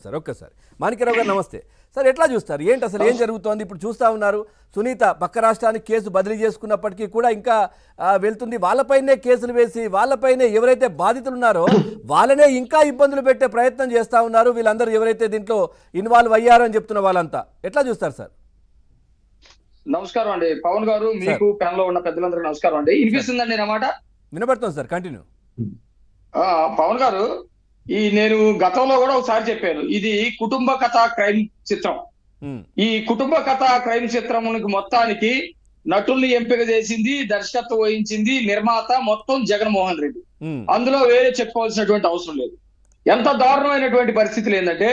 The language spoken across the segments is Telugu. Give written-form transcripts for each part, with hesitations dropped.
సార్ ఒక్కసారి మాణిక్యరావు గారు నమస్తే సార్. ఎట్లా చూస్తారు, ఏంటి అసలు ఏం జరుగుతోంది? ఇప్పుడు చూస్తూ ఉన్నారు, సునీత పక్క రాష్ట్రానికి కేసు బదిలీ చేసుకున్నప్పటికీ కూడా ఇంకా వెళ్తుంది. వాళ్ళపైనే కేసులు వేసి వాళ్ళపైనే ఎవరైతే బాధితులు ఉన్నారో వాళ్ళనే ఇంకా ఇబ్బందులు పెట్టే ప్రయత్నం చేస్తూ ఉన్నారు వీళ్ళందరూ, ఎవరైతే దీంట్లో ఇన్వాల్వ్ అయ్యారో అని చెప్తున్న వాళ్ళంతా. ఎట్లా చూస్తారు సార్? నమస్కారం అండి పవన్ గారు, మీకు ప్యానల్ లో ఉన్న పెద్దలందరికీ నమస్కారం అండి. వినిపిస్తుందండి నా మాట? వినపడుతుంది సార్, కంటిన్యూ. పవన్ గారు, నేను గతంలో కూడా ఒకసారి చెప్పాను, ఇది కుటుంబ కథ క్రైమ్ చిత్రం. ఈ కుటుంబ కథ క్రైమ్ చిత్రమునికి మొత్తానికి నటుల్ని ఎంపిక చేసింది, దర్శకత్వం వహించింది, నిర్మాత మొత్తం జగన్మోహన్ రెడ్డి. అందులో వేరే చెప్పుకోవాల్సినటువంటి అవసరం లేదు. ఎంత దారుణమైనటువంటి పరిస్థితులు ఏంటంటే,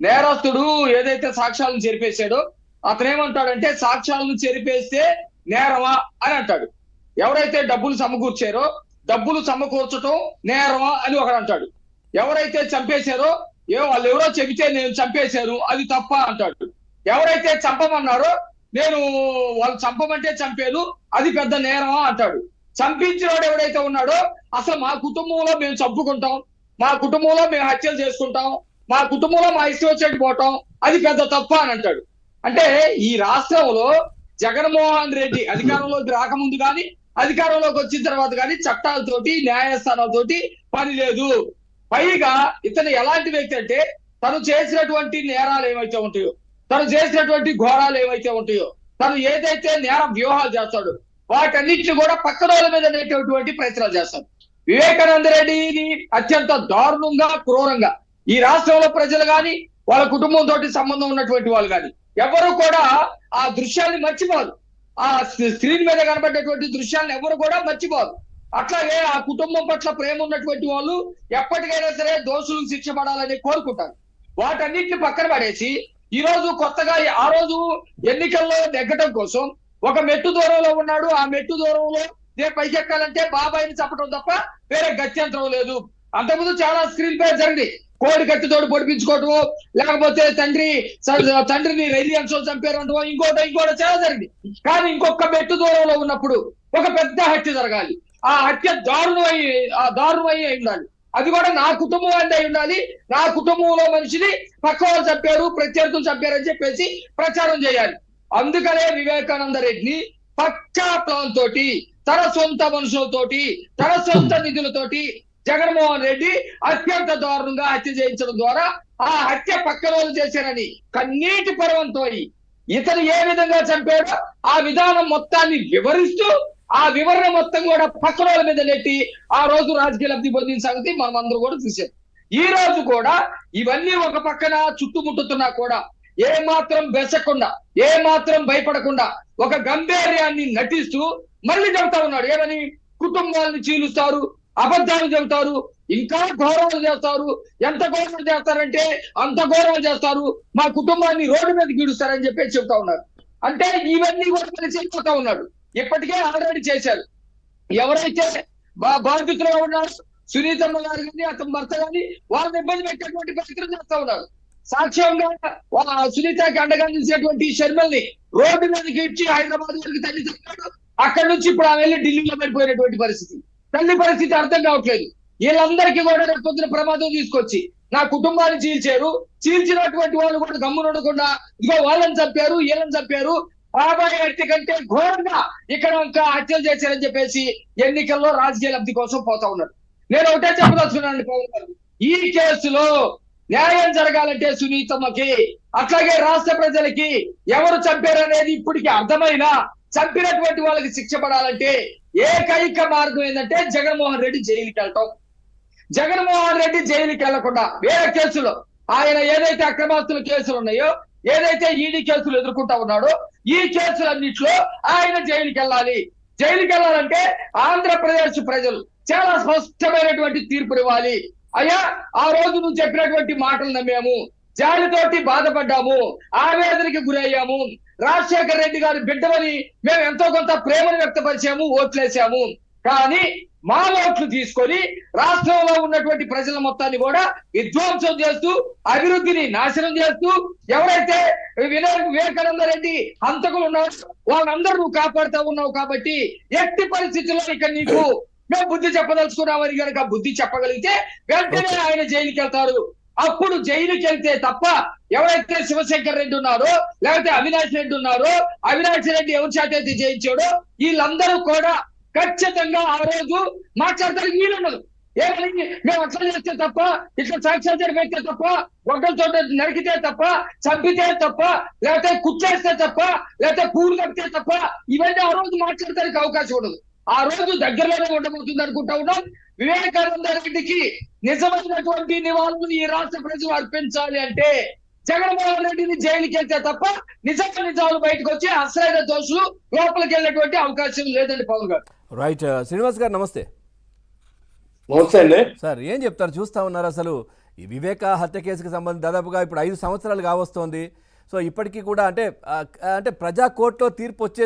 నేరస్తుడు ఏదైతే సాక్ష్యాలను చెరిపేశాడో అతనేమంటాడంటే, సాక్ష్యాలను చెరిపేస్తే నేరమా అని అంటాడు. ఎవరైతే డబ్బులు సమకూర్చారో డబ్బులు సమకూర్చడం నేరమా అని ఒకడు అంటాడు. ఎవరైతే చంపేశారో వాళ్ళు ఎవరో చెబితే నేను చంపేశారు అది తప్ప అంటాడు. ఎవరైతే చంపమన్నారో నేను వాళ్ళు చంపమంటే చంపాను అది పెద్ద నేరమా అంటాడు. చంపించినోడు ఎవడైతే ఉన్నాడో అసలు మా కుటుంబంలో మేము చంపుకుంటాం, మా కుటుంబంలో మేము హత్యలు చేసుకుంటాం, మా కుటుంబంలో మా ఇష్టం వచ్చేట్టు పోవటం అది పెద్ద తప్ప అని అంటాడు. అంటే ఈ రాష్ట్రంలో జగన్మోహన్ రెడ్డి అధికారంలోకి రాకముందు కానీ అధికారంలోకి వచ్చిన తర్వాత కానీ చట్టాలతోటి న్యాయస్థానాలతోటి పని లేదు. పైగా ఇతను ఎలాంటి వ్యక్తి అంటే, తను చేసినటువంటి నేరాలు ఏమైతే ఉంటాయో, తను చేసినటువంటి ఘోరాలు ఏమైతే ఉంటాయో, తను ఏదైతే నేర వ్యూహాలు చేస్తాడో వాటన్నిటిని కూడా పక్కన వాళ్ళ మీద అనేటటువంటి ప్రయత్నాలు చేస్తాడు. వివేకానంద రెడ్డిని అత్యంత దారుణంగా క్రూరంగా ఈ రాష్ట్రంలో ప్రజలు కానీ వాళ్ళ కుటుంబంతో సంబంధం ఉన్నటువంటి వాళ్ళు కానీ ఎవరు కూడా ఆ దృశ్యాన్ని మర్చిపోరు. ఆ స్క్రీన్ మీద కనబడేటువంటి దృశ్యాలను ఎవరు కూడా మర్చిపోరు. అట్లాగే ఆ కుటుంబం పట్ల ప్రేమ ఉన్నటువంటి వాళ్ళు ఎప్పటికైనా సరే దోషులకు శిక్ష పడాలని కోరుకుంటారు. వాటన్నిటిని పక్కన పడేసి ఈ రోజు కొత్తగా ఆ రోజు ఎన్నికల్లో నెగ్గటం కోసం ఒక మెట్టు దూరంలో ఉన్నాడు. ఆ మెట్టు దూరంలో నేను పైకెక్కాలంటే బాబాయిని చెప్పడం తప్ప వేరే గత్యంతరం లేదు. అంతకుముందు చాలా స్క్రీన్ పై జరిగింది. కోడి కత్తితోడు పొడిపించుకోవటం, లేకపోతే తండ్రిని రైలియన్స్లో చంపారంటో ఇంకోటి చాలా జరిగింది. కానీ ఇంకొక మెట్టు దూరంలో ఉన్నప్పుడు ఒక పెద్ద హత్య జరగాలి. ఆ హత్య దారుణమై ఉండాలి. అది కూడా నా కుటుంబం అయి ఉండాలి. నా కుటుంబంలో మనిషిని పక్క వాళ్ళు చంపారు, ప్రత్యర్థులు చంపారని చెప్పేసి ప్రచారం చేయాలి. అందుకనే వివేకానంద రెడ్డిని పక్కా ప్లాన్ తోటి, తన సొంత మనుషులతోటి, తన సొంత నిధులతోటి జగన్మోహన్ రెడ్డి అత్యంత దారుణంగా హత్య చేయించడం ద్వారా ఆ హత్య పక్కన వాళ్ళు చేశారని కన్నీటి పర్వంతో ఇతను ఏ విధంగా చంపాడో ఆ విధానం మొత్తాన్ని వివరిస్తూ ఆ వివరణ మొత్తం కూడా పక్కన వాళ్ళ మీద నెట్టి ఆ రోజు రాజకీయ లబ్ధి పొందిన సంగతి మనం అందరూ కూడా చూసాం. ఈ రోజు కూడా ఇవన్నీ ఒక పక్కన చుట్టుముట్టుతున్నా కూడా ఏ మాత్రం బెసకుండా, ఏ మాత్రం భయపడకుండా ఒక గంభీర్యాన్ని నటిస్తూ మళ్ళీ చెబుతా ఉన్నాడు. ఏమని? కుటుంబాలను చీలుస్తారు, అబద్ధాలు చెబుతారు, ఇంకా ఘోరాలు చేస్తారు. ఎంత ఘోరాలు చేస్తారంటే అంత ఘోరాలు చేస్తారు, మా కుటుంబాన్ని రోడ్డు మీద గీడుస్తారని చెప్పి చెబుతా ఉన్నారు. అంటే ఇవన్నీ కూడా తెలిసిపోతా ఉన్నాడు. ఇప్పటికే ఆల్రెడీ చేశారు. ఎవరైతే బాధితులుగా ఉన్నారు సునీతమ్మ గారు కానీ అతని భర్త కానీ వాళ్ళని ఇబ్బంది పెట్టేటువంటి ప్రయత్నం చేస్తా ఉన్నారు. సాక్ష్యంగా సునీతకి అండగా నిలిచేటువంటి షర్మల్ని రోడ్డు మీదకి ఇచ్చి హైదరాబాద్ వరకు తల్లి చెప్పాడు. అక్కడి నుంచి ఇప్పుడు ఆమె వెళ్ళి ఢిల్లీలో పడిపోయినటువంటి పరిస్థితి. తల్లి పరిస్థితి అర్థం కావట్లేదు. వీళ్ళందరికీ కూడా రేపు పొద్దున ప్రమాదం తీసుకొచ్చి నా కుటుంబాన్ని చీల్చినటువంటి వాళ్ళు కూడా గమ్మునుండకుండా ఇదిగో వాళ్ళని చంపారు, వీళ్ళని చంపారు, బాబాయ్ హత్య కంటే ఘోరంగా ఇక్కడ ఇంకా హత్యలు చేశారని చెప్పేసి ఎన్నికల్లో రాజకీయ లబ్ధి కోసం పోతా ఉన్నారు. నేను ఒకటే చెప్పదలుచుకున్నాను పవన్ గారు, ఈ కేసులో న్యాయం జరగాలంటే సునీతమ్మకి అట్లాగే రాష్ట్ర ప్రజలకి ఎవరు చంపారనేది ఇప్పటికీ అర్థమైనా చంపినటువంటి వాళ్ళకి శిక్ష పడాలంటే ఏకైక మార్గం ఏంటంటే జగన్మోహన్ రెడ్డి జైలుకి వెళ్ళటం. జగన్మోహన్ రెడ్డి జైలుకి వెళ్లకుండా వేరే కేసులో ఆయన ఏదైతే అక్రమాస్తుల కేసులు ఉన్నాయో, ఏదైతే ఈడీ కేసులు ఎదుర్కొంటా ఉన్నాడో ఈ కేసులన్నింటిలో ఆయన జైలుకి వెళ్ళాలి. జైలుకి వెళ్ళాలంటే ఆంధ్రప్రదేశ్ ప్రజలు చాలా స్పష్టమైనటువంటి తీర్పునివ్వాలి. అయ్యా, ఆ రోజు నువ్వు చెప్పినటువంటి మాటలు నమ్మాము, జాలితోటి బాధపడ్డాము, ఆవేదనకి గురయ్యాము, రాజశేఖర రెడ్డి గారి బిడ్డమని మేము ఎంతో కొంత ప్రేమను వ్యక్తపరిచాము, ఓట్లేసాము. కానీ మా ఓట్లు తీసుకొని రాష్ట్రంలో ఉన్నటువంటి ప్రజల మొత్తాన్ని కూడా విధ్వంసం చేస్తూ అభివృద్ధిని నాశనం చేస్తూ ఎవరైతే వివేకానంద రెడ్డి హంతకులు ఉన్నారో వాళ్ళందరూ నువ్వు కాపాడుతూ ఉన్నావు. కాబట్టి ఎట్టి పరిస్థితుల్లో ఇక నీకు మేము బుద్ధి చెప్పదలుచుకున్నామని కనుక బుద్ధి చెప్పగలిగితే వెంటనే ఆయన జైలుకి వెళ్తారు. అప్పుడు జైలుకి వెళ్తే తప్ప ఎవరైతే శివశంకర్ రెడ్డి ఉన్నారో లేకపోతే అవినాష్ రెడ్డి ఉన్నారో, అవినాష్ రెడ్డి ఎవరి చేత అయితే జయించాడో వీళ్ళందరూ కూడా ఖచ్చితంగా ఆ రోజు మాట్లాడతానికి వీలుండదు. ఏమని మేము అట్లా చేస్తే తప్ప, ఇట్లా సాక్ష్యాలు పెడితే తప్ప, గొడ్డలతో నరికితే తప్ప, చంపితే తప్ప, లేకపోతే కుచ్చేస్తే తప్ప, లేకపోతే పూలు కడితే తప్ప ఇవన్నీ ఆ రోజు మాట్లాడటానికి అవకాశం ఉండదు. ఆ రోజు దగ్గరలోనే ఉండబోతుంది అనుకుంటా ఉన్నాం. వివేకానంద రెడ్డికి నిజమైనటువంటి నివాళులు ఈ రాష్ట్ర ప్రజలు అర్పించాలి అంటే జగన్మోహన్ రెడ్డిని జైలుకి వెళ్తే తప్ప నిజాలు బయటకు వచ్చి అసలైన దోషులు లోపలికి వెళ్ళేటువంటి అవకాశం లేదండి పవన్ గారు. రైట్. శ్రీనివాస్ గారు నమస్తే. నమస్తే అండి. సార్ ఏం చెప్తారు? చూస్తూ ఉన్నారు అసలు ఈ వివేక హత్య కేసుకి సంబంధించి దాదాపుగా ఇప్పుడు 5 సంవత్సరాలు కావస్తోంది. సో ఇప్పటికీ కూడా అంటే ప్రజా కోర్టులో తీర్పు వచ్చే